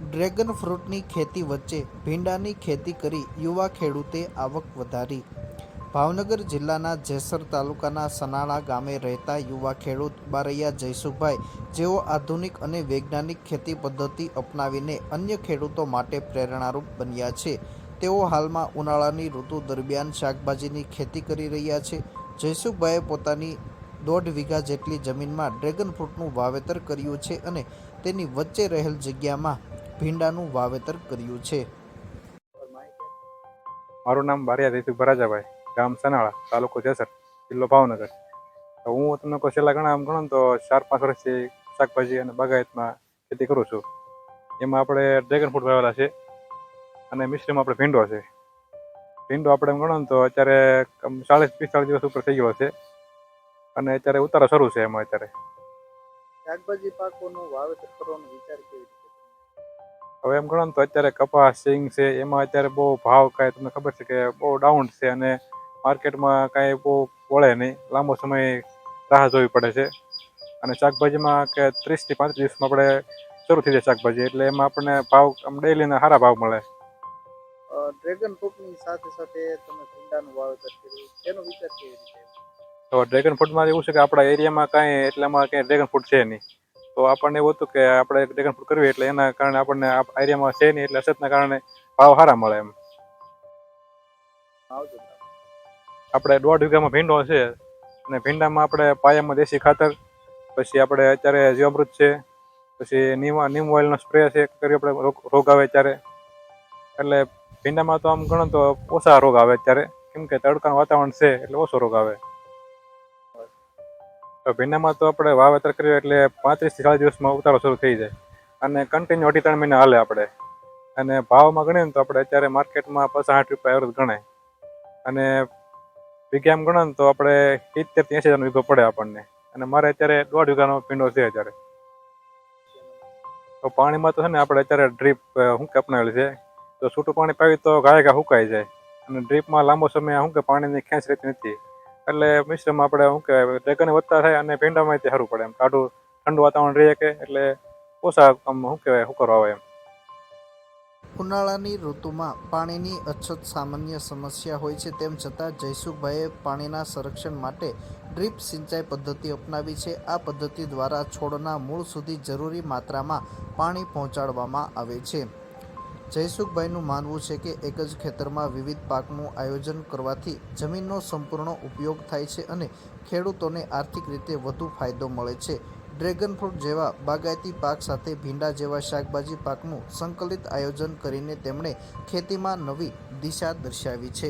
Dragon ફ્રૂટની ખેતી વચ્ચે ભીંડાની ખેતી કરી યુવા ખેડૂતે આવક વધારી। ભાવનગર જિલ્લાના જેસર તાલુકાના સનાળા ગામે રહેતા યુવા ખેડૂત બારૈયા જયસુખભાઈ, જેઓ આધુનિક અને વૈજ્ઞાનિક ખેતી પદ્ધતિ અપનાવીને અન્ય ખેડૂતો માટે પ્રેરણારૂપ બન્યા છે। તેઓ હાલમાં ઉનાળાની ઋતુ દરમિયાન શાકભાજીની ખેતી કરી રહ્યા છે। જયસુખભાઈએ પોતાની 1.5 વીઘા જેટલી જમીનમાં ડ્રેગન ફ્રૂટનું વાવેતર કર્યું છે અને તેની વચ્ચે રહેલ જગ્યામાં ભીંડાનું વાવેતર કર્યું છે। મારું નામ બારિયા જયસુખભાઈ રાજાભાઈ, ગામ સનાળા, તાલુકો જેસર, જિલ્લો ભાવનગર। તો હું તમને કોઈ છેલ્લા ગણો ને તો 4-5 વર્ષથી શાકભાજી અને બાગાયતમાં ખેતી કરું છું। એમાં આપણે ડ્રેગન ફ્રૂટ વાવેલા છે અને મિશ્રમાં આપણે ભીંડો છે। ભીંડો આપણે એમ ગણો ને તો અત્યારે 40-45 દિવસ ઉપર થઈ ગયો છે અને અત્યારે ઉતારો શરૂ છે એમાં। અત્યારે શાકભાજી પાકોનું વાવેતર કરવાનો વિચાર કેવી રીતે? હવે એમ ગણો ને તો અત્યારે કપાસ, સિંગ છે, એમાં અત્યારે બહુ ભાવ કાંઈ તમને ખબર છે કે બહુ ડાઉન છે અને માર્કેટમાં કાંઈ બહુ વળે નહીં, લાંબો સમય રાહ જોવી પડે છે। અને શાકભાજીમાં કે 30-35 દિવસમાં આપણે શરૂ થઈ જાય શાકભાજી, એટલે એમાં આપણને ભાવ આમ ડેઈલીના સારા ભાવ મળે। ડ્રેગન ફ્રૂટની સાથે સાથે તમે ભીંડાનું વાવેતર કર્યું, તેનો વિચાર કેવી રીતે? તો ડ્રેગન ફ્રૂટમાં એવું છે કે આપણા એરિયામાં કાંઈ એટલામાં કંઈ ડ્રેગન ફ્રૂટ છે નહીં, તો આપણને એવું હતું કે આપણે ડ્રેગન ફ્રૂટ કરવી એટલે એના કારણે આપણને આ એરિયામાં છે નહીં, એટલે અછતના કારણે ભાવ સારા મળે એમ। આપણે 1.5 વીઘામાં ભીંડો છે અને ભીંડામાં આપણે પાયામાં દેશી ખાતર, પછી આપણે અત્યારે જીવામૃત છે, પછી નીમ ઓઇલનો સ્પ્રે છે કરી આપણે રોગ આવે ત્યારે। એટલે ભીંડામાં તો આમ ગણો તો ઓછા રોગ આવે અત્યારે, કેમ કે તડકાનું વાતાવરણ છે એટલે ઓછો રોગ આવે। તો ભીંડામાં તો આપણે વાવેતર કરીએ એટલે 35-40 દિવસમાં ઉતારો શરૂ થઈ જાય અને કન્ટિન્યુ 2.5-3 મહિના હાલે આપણે। અને ભાવમાં ગણીએ ને તો આપણે અત્યારે માર્કેટમાં 50-60 રૂપિયા એવરેજ ગણાય અને વીઘામાં ગણો ને તો આપણે 70-80 હજારનો વીઘો પડે આપણને। અને મારે અત્યારે 1.5 વીઘાનો ભીંડો છે અત્યારે। તો પાણીમાં તો છે ને આપણે અત્યારે ડ્રીપ અપનાવેલી છે, તો છૂટું પાણી પાવી તો ઘાય સુકાઈ જાય અને ડ્રીપમાં લાંબો સમય પાણીની ખેંચ રહેતી નથી, એટલે મિશ્રમાં આપણે ડ્રેગન વધતા થાય અને ભીંડામાં તે સારું પડે એમ। કાઢું ઠંડુ વાતાવરણ રહે કે એટલે ઓછા હુકરો આવે એમ। ઉનાળાની ઋતુમાં પાણીની અછત સામાન્ય સમસ્યા હોય છે, તેમ છતાં જયસુખભાઈએ પાણીના સંરક્ષણ માટે ડ્રીપ સિંચાઈ પદ્ધતિ અપનાવી છે। આ પદ્ધતિ દ્વારા છોડના મૂળ સુધી જરૂરી માત્રામાં પાણી પહોંચાડવામાં આવે છે। જયસુખભાઈનું માનવું છે કે એક જ ખેતરમાં વિવિધ પાકનું આયોજન કરવાથી જમીનનો સંપૂર્ણ ઉપયોગ થાય છે અને ખેડૂતોને આર્થિક રીતે વધુ ફાયદો મળે છે। ડ્રેગન ફ્રૂટ જેવા બાગાયતી પાક સાથે ભીંડા જેવા શાકભાજી પાકનું સંકલિત આયોજન કરીને તેમણે ખેતીમાં નવી દિશા દર્શાવી છે।